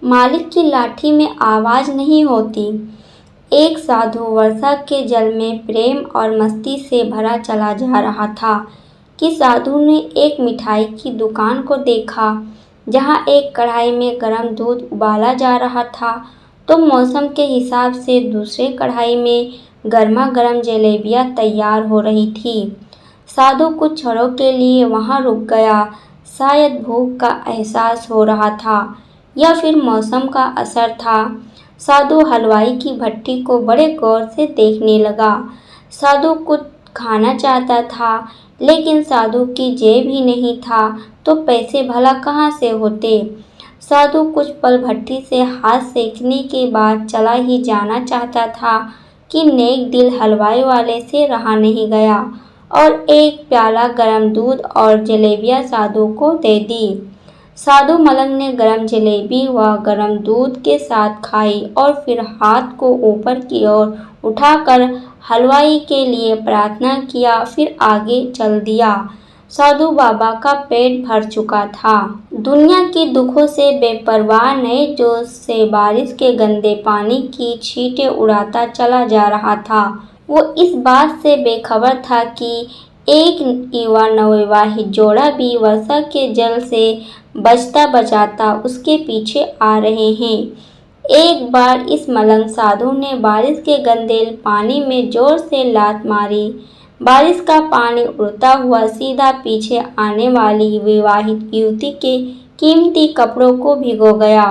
मालिक की लाठी में आवाज नहीं होती। एक साधु वर्षा के जल में प्रेम और मस्ती से भरा चला जा रहा था कि साधु ने एक मिठाई की दुकान को देखा जहां एक कढ़ाई में गर्म दूध उबाला जा रहा था तो मौसम के हिसाब से दूसरे कढ़ाई में गर्मा गर्म जलेबियां तैयार हो रही थी। साधु कुछ क्षणों के लिए वहां रुक गया। शायद भूख का एहसास हो रहा था या फिर मौसम का असर था। साधु हलवाई की भट्टी को बड़े गौर से देखने लगा। साधु कुछ खाना चाहता था लेकिन साधु की जेब ही नहीं था तो पैसे भला कहाँ से होते। साधु कुछ पल भट्टी से हाथ सेकने के बाद चला ही जाना चाहता था कि नेक दिल हलवाई वाले से रहा नहीं गया और एक प्याला गरम दूध और जलेबियां साधु को दे दी। साधु मलंग ने गरम जलेबी व गरम दूध के साथ खाई और फिर हाथ को ऊपर की ओर उठाकर हलवाई के लिए प्रार्थना किया, फिर आगे चल दिया। साधु बाबा का पेट भर चुका था। दुनिया के दुखों से बेपरवाह नए जोश से बारिश के गंदे पानी की छींटें उड़ाता चला जा रहा था। वो इस बात से बेखबर था कि एक युवा नवविवाहित जोड़ा भी वर्षा के जल से बचता बचाता उसके पीछे आ रहे हैं। एक बार इस मलंग साधु ने बारिश के गंदे पानी में जोर से लात मारी। बारिश का पानी उड़ता हुआ सीधा पीछे आने वाली विवाहित युवती के कीमती कपड़ों को भिगो गया।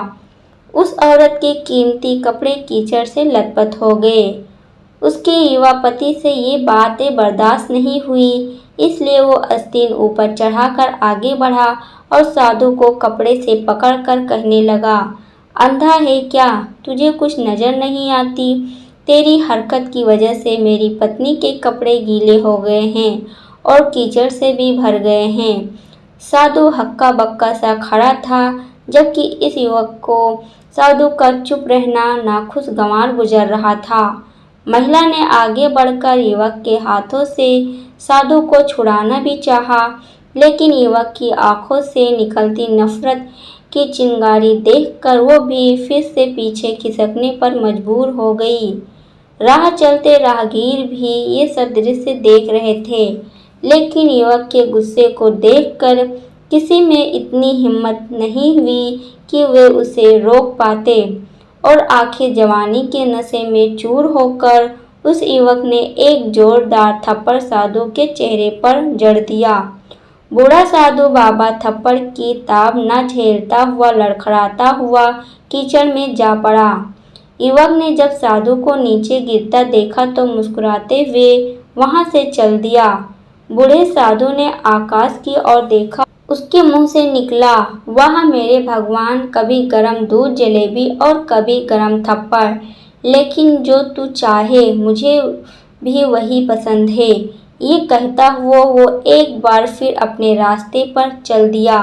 उस औरत के कीमती कपड़े कीचड़ से लथपथ हो गए। उसके युवा पति से ये बातें बर्दाश्त नहीं हुई, इसलिए वो आस्तीन ऊपर चढ़ाकर आगे बढ़ा और साधु को कपड़े से पकड़कर कहने लगा, अंधा है क्या? तुझे कुछ नजर नहीं आती? तेरी हरकत की वजह से मेरी पत्नी के कपड़े गीले हो गए हैं और कीचड़ से भी भर गए हैं। साधु हक्का बक्का सा खड़ा था, जबकि इस युवक को साधु का चुप रहना नाखुशगवार गुजर रहा था। महिला ने आगे बढ़कर युवक के हाथों से साधु को छुड़ाना भी चाहा, लेकिन युवक की आंखों से निकलती नफरत की चिंगारी देखकर वो भी फिर से पीछे खिसकने पर मजबूर हो गई। राह चलते राहगीर भी ये सब दृश्य देख रहे थे, लेकिन युवक के गुस्से को देखकर किसी में इतनी हिम्मत नहीं हुई कि वे उसे रोक पाते और आखिर जवानी के नशे में चूर होकर उस युवक ने एक जोरदार थप्पड़ साधु के चेहरे पर जड़ दिया। बूढ़ा साधु बाबा थप्पड़ की ताब न झेलता हुआ लड़खड़ाता हुआ कीचड़ में जा पड़ा। युवक ने जब साधु को नीचे गिरता देखा तो मुस्कुराते हुए वहां से चल दिया। बूढ़े साधु ने आकाश की ओर देखा। उसके मुंह से निकला, वाह मेरे भगवान, कभी गरम दूध जलेबी और कभी गरम थप्पड़, लेकिन जो तू चाहे मुझे भी वही पसंद है। ये कहता हुआ वो एक बार फिर अपने रास्ते पर चल दिया।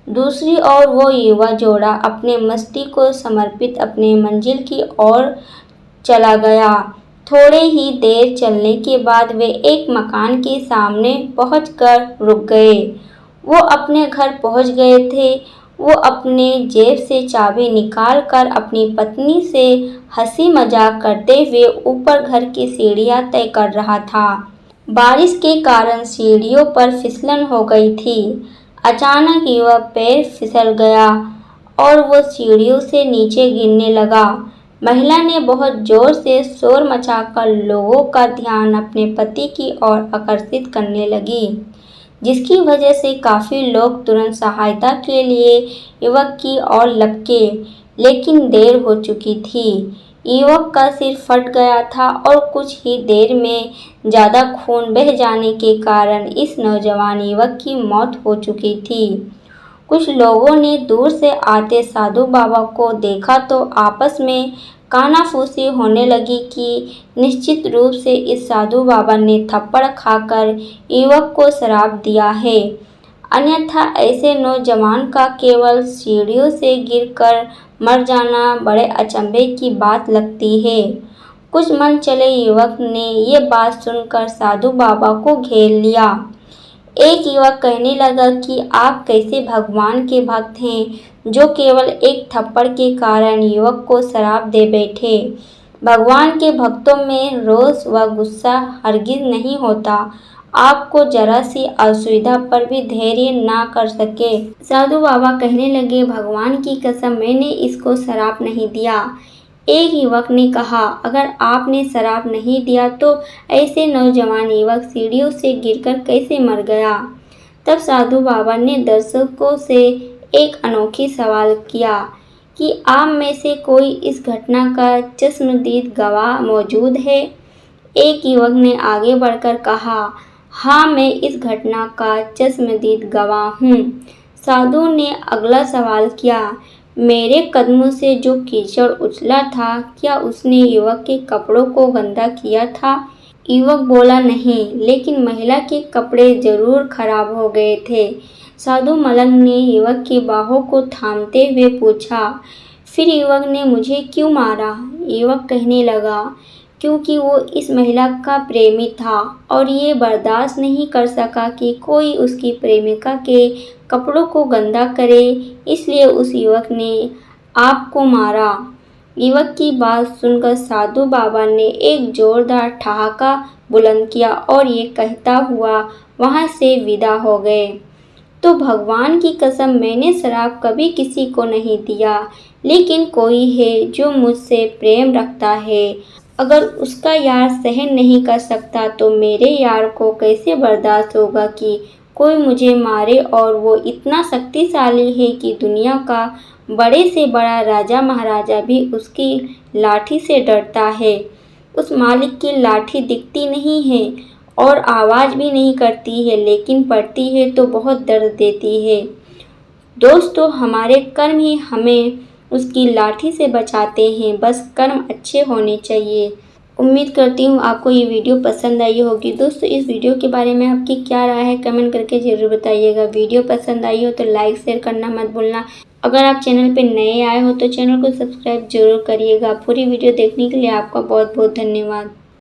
दूसरी ओर वो युवा जोड़ा अपने मस्ती को समर्पित अपने मंजिल की ओर चला गया। थोड़े ही देर चलने के बाद वे एक मकान के सामने पहुंचकर रुक गए। वो अपने घर पहुंच गए थे। वो अपने जेब से चाबी निकालकर अपनी पत्नी से हंसी मजाक करते हुए ऊपर घर की सीढ़ियां तय कर रहा था। बारिश के कारण सीढ़ियों पर फिसलन हो गई थी। अचानक युवक पैर फिसल गया और वो सीढ़ियों से नीचे गिरने लगा। महिला ने बहुत जोर से शोर मचाकर लोगों का ध्यान अपने पति की ओर आकर्षित करने लगी, जिसकी वजह से काफी लोग तुरंत सहायता के लिए युवक की ओर लपके, लेकिन देर हो चुकी थी। युवक का सिर फट गया था और कुछ ही देर में ज्यादा खून बह जाने के कारण इस नौजवान युवक की मौत हो चुकी थी। कुछ लोगों ने दूर से आते साधु बाबा को देखा तो आपस में कानाफूसी होने लगी कि निश्चित रूप से इस साधु बाबा ने थप्पड़ खाकर युवक को श्राप दिया है, अन्यथा ऐसे नौजवान का केवल सीढ़ियों से गिरकर मर जाना बड़े अचंभे की बात लगती है। कुछ मन चले युवक ने ये बात सुनकर साधु बाबा को घेर लिया। एक युवक कहने लगा कि आप कैसे भगवान के भक्त हैं, जो केवल एक थप्पड़ के कारण युवक को श्राप दे बैठे। भगवान के भक्तों में रोष व गुस्सा हरगिज नहीं होता। आपको जरा सी असुविधा पर भी धैर्य ना कर सके। साधु बाबा कहने लगे, भगवान की कसम, मैंने इसको श्राप नहीं दिया। एक युवक ने कहा, अगर आपने श्राप नहीं दिया तो ऐसे नौजवान युवक सीढ़ियों से गिरकर कैसे मर गया? तब साधु बाबा ने दर्शकों से एक अनोखी सवाल किया कि आप में से कोई इस घटना का चश्मदीद गवाह मौजूद है? एक युवक ने आगे बढ़कर कहा, हाँ, मैं इस घटना का चश्मदीद गवाह हूँ। साधु ने अगला सवाल किया, मेरे कदमों से जो कीचड़ उछला था, क्या उसने युवक के कपड़ों को गंदा किया था? युवक बोला, नहीं, लेकिन महिला के कपड़े जरूर खराब हो गए थे। साधु मलंग ने युवक की बाहों को थामते हुए पूछा, फिर युवक ने मुझे क्यों मारा? युवक कहने लगा, क्योंकि वो इस महिला का प्रेमी था और ये बर्दाश्त नहीं कर सका कि कोई उसकी प्रेमिका के कपड़ों को गंदा करे, इसलिए उस युवक ने आपको मारा। युवक की बात सुनकर साधु बाबा ने एक जोरदार ठहाका बुलंद किया और ये कहता हुआ वहाँ से विदा हो गए। तो भगवान की कसम, मैंने श्राप कभी किसी को नहीं दिया, लेकिन कोई है जो मुझसे प्रेम रखता है। अगर उसका यार सहन नहीं कर सकता तो मेरे यार को कैसे बर्दाश्त होगा कि कोई मुझे मारे, और वो इतना शक्तिशाली है कि दुनिया का बड़े से बड़ा राजा महाराजा भी उसकी लाठी से डरता है। उस मालिक की लाठी दिखती नहीं है और आवाज़ भी नहीं करती है, लेकिन पड़ती है तो बहुत दर्द देती है। दोस्तों, हमारे कर्म ही हमें उसकी लाठी से बचाते हैं, बस कर्म अच्छे होने चाहिए। उम्मीद करती हूँ आपको ये वीडियो पसंद आई होगी। दोस्तों, इस वीडियो के बारे में आपकी क्या राय है, कमेंट करके ज़रूर बताइएगा। वीडियो पसंद आई हो तो लाइक शेयर करना मत भूलना। अगर आप चैनल पर नए आए हो तो चैनल को सब्सक्राइब जरूर करिएगा। पूरी वीडियो देखने के लिए आपका बहुत बहुत धन्यवाद।